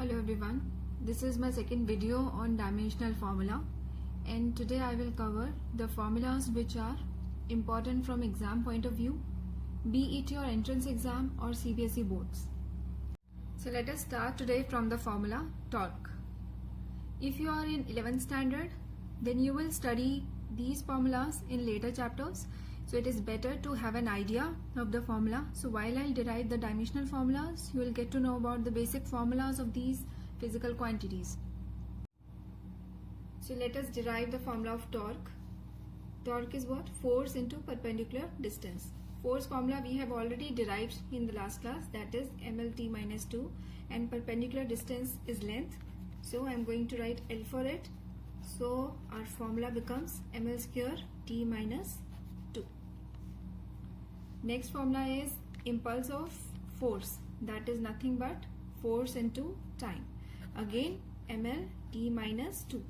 Hello everyone, this is my second video on dimensional formula, and today I will cover the formulas which are important from exam point of view, be it your entrance exam or CBSE boards. So let us start today from the formula torque. If you are in 11th standard, then you will study these formulas in later chapters. So it is better to have an idea of the formula. So while I'll derive the dimensional formulas, you will get to know about the basic formulas of these physical quantities. So let us derive the formula of torque. Torque is what? Force into perpendicular distance. Force formula we have already derived in the last class, that is mlt minus 2, and perpendicular distance is length. So I am going to write L for it. So our formula becomes ml square t minus 2. Next formula is impulse of force, that is nothing but force into time. Again ml t minus 2,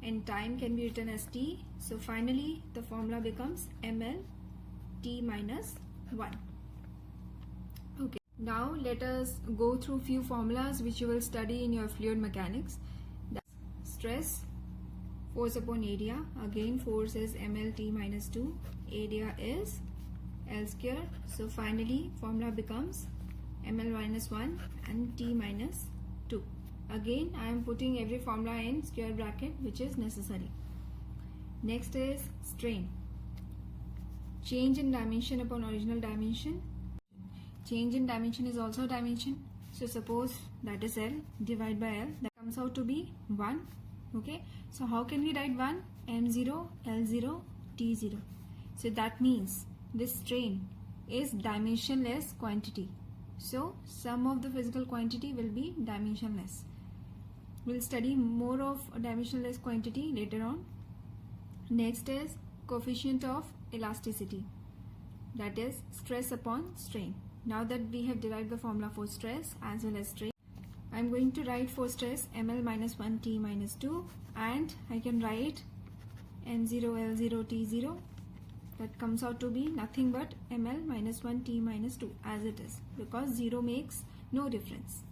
and time can be written as t. So finally the formula becomes ml t minus 1. Okay, now let us go through few formulas which you will study in your fluid mechanics. That's stress, force upon area. Again force is ml t minus 2, area is L square. So finally formula becomes ml minus 1 and t minus 2. Again I am putting every formula in square bracket which is necessary. Next is strain. Change in dimension upon original dimension. Change in dimension is also dimension. So suppose that is L, divide by L, that comes out to be 1. Okay, so how can we write 1? m0, L0, T0. So that means this strain is dimensionless quantity. So sum of the physical quantity will be dimensionless. We'll study more of a dimensionless quantity later on. Next is coefficient of elasticity, that is stress upon strain. Now that we have derived the formula for stress as well as strain, I am going to write for stress ml minus 1 t minus 2, and I can write m0 L0 T0. That comes out to be nothing but ml minus 1 t minus 2 as it is, because 0 makes no difference.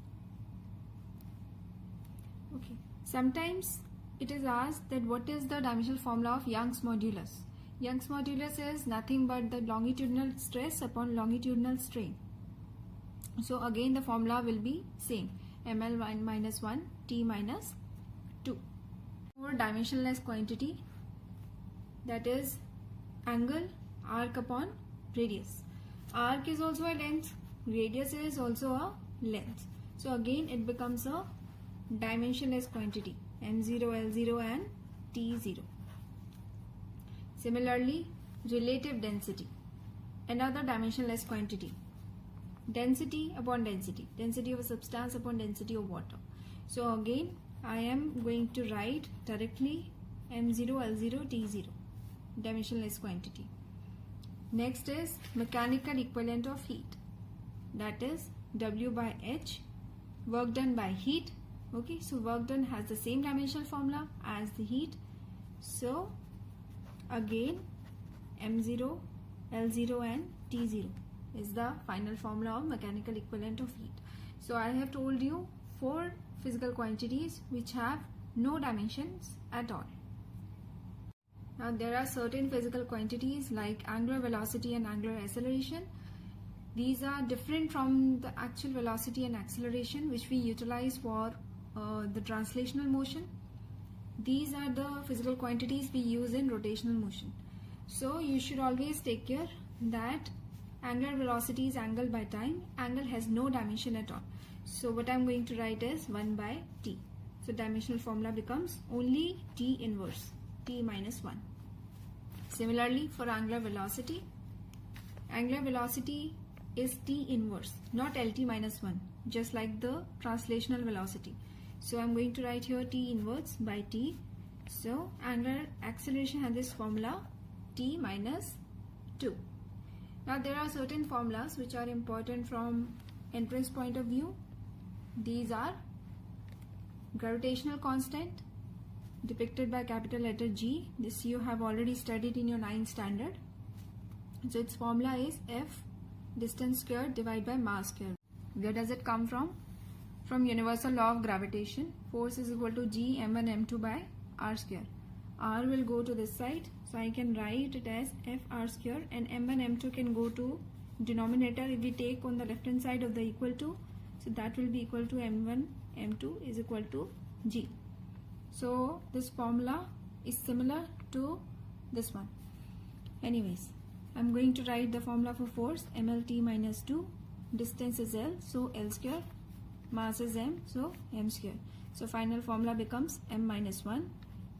Okay, sometimes it is asked that what is the dimensional formula of Young's modulus. Young's modulus is nothing but the longitudinal stress upon longitudinal strain. So again the formula will be same, ml minus 1 t minus 2. For dimensionless quantity, that is angle, arc upon radius. Arc is also a length, radius is also a length. So again it becomes a dimensionless quantity, m0 L0 and T0. Similarly, relative density, another dimensionless quantity. Density upon density, density of a substance upon density of water. So again I am going to write directly m0 L0 T0, dimensionless quantity. Next is mechanical equivalent of heat, that is W by H, work done by heat. Okay, so work done has the same dimensional formula as the heat. So again m0 L0 and T0 is the final formula of mechanical equivalent of heat. So I have told you 4 physical quantities which have no dimensions at all. Now there are certain physical quantities like angular velocity and angular acceleration. These are different from the actual velocity and acceleration which we utilize for the translational motion. These are the physical quantities we use in rotational motion. So you should always take care that angular velocity is angle by time. Angle has no dimension at all. So what I am going to write is 1 by t. So dimensional formula becomes only t inverse, t minus 1. Similarly for angular velocity is t inverse, not lt minus 1, just like the translational velocity. So I am going to write here t inverse by t. So angular acceleration has this formula t minus 2. Now there are certain formulas which are important from entrance point of view. These are gravitational constant, depicted by capital letter G. This you have already studied in your 9th standard. So its formula is F distance squared divided by mass squared. Where does it come from? from universal law of gravitation, force is equal to G m1 m2 by r square. R will go to this side, so I can write it as F r square, and m1 m2 can go to denominator if we take on the left hand side of the equal to, so that will be equal to m1 m2 is equal to G. So this formula is similar to this one. Anyways, I'm going to write the formula for force, mlt minus 2, distance is L, so L square, mass is m, so m square. So final formula becomes m minus 1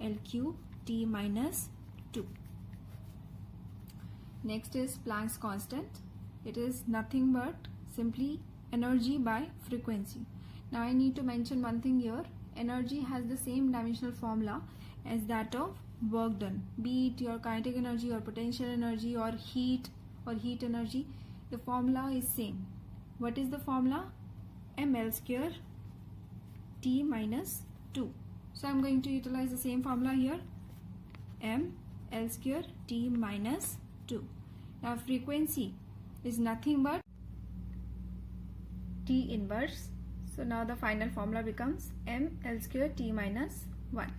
L cube T minus 2. Next is Planck's constant. It is nothing but simply energy by frequency. Now I need to mention one thing here. Energy has the same dimensional formula as that of work done, be it your kinetic energy or potential energy or heat energy. The formula is same. What is the formula? ml square T minus 2. So I'm going to utilize the same formula here, m L square T minus 2. Now frequency is nothing but T inverse. So now the final formula becomes m L square T minus 1.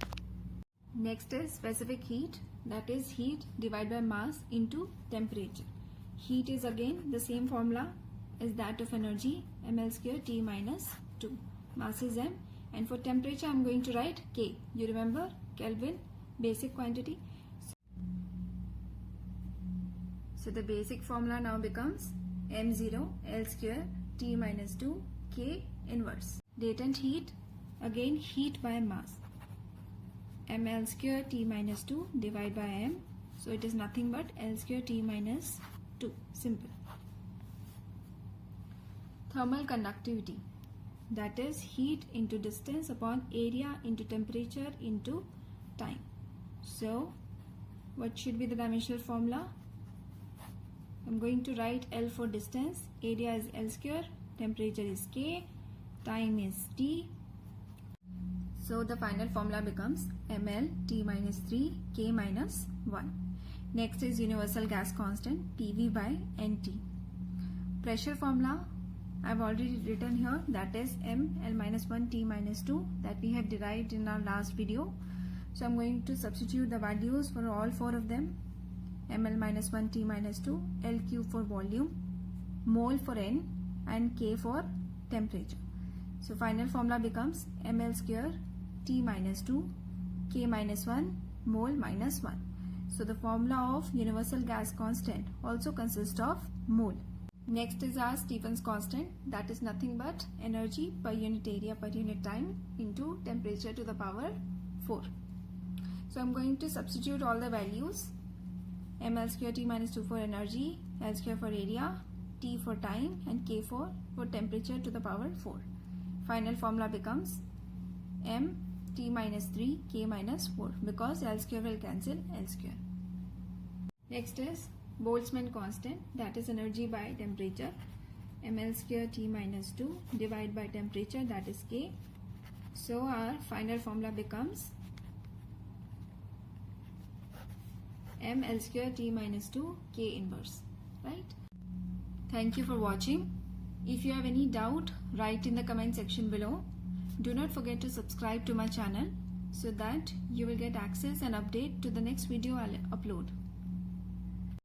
Next is specific heat, that is heat divided by mass into temperature. Heat is again the same formula as that of energy, ml square T minus 2. Mass is m, and for temperature I am going to write K. You remember Kelvin, basic quantity. So the basic formula now becomes m0 L square T minus 2 K inverse. Latent heat, again heat by mass, ml square T minus 2 divided by m. So it is nothing but L square T minus 2. Simple. Thermal conductivity, that is heat into distance upon area into temperature into time. So what should be the dimensional formula? I'm going to write L for distance, area is L square, temperature is K, time is T. So the final formula becomes ml T minus 3 K minus 1. Next is universal gas constant PV by NT. Pressure formula I've already written here, that is m L minus 1 T minus 2 that we have derived in our last video. So I'm going to substitute the values for all four of them. ml minus 1 T minus 2, L cube for volume, mole for N, and K for temperature. So final formula becomes ml square T minus 2 K minus 1 mole minus 1. So the formula of universal gas constant also consists of mole. Next is our Stephen's constant, that is nothing but energy per unit area per unit time into temperature to the power 4. So I'm going to substitute all the values, ml square T minus 2 for energy, L square for area, T for time, and K for temperature to the power 4. Final formula becomes m T minus 3 K minus 4 because L square will cancel L square. Next is Boltzmann constant, that is energy by temperature, ml square T minus 2 divided by temperature, that is K. So our final formula becomes ml square T minus 2 K inverse, right? Thank you for watching. If you have any doubt, write in the comment section below. Do not forget to subscribe to my channel so that you will get access and update to the next video I'll upload.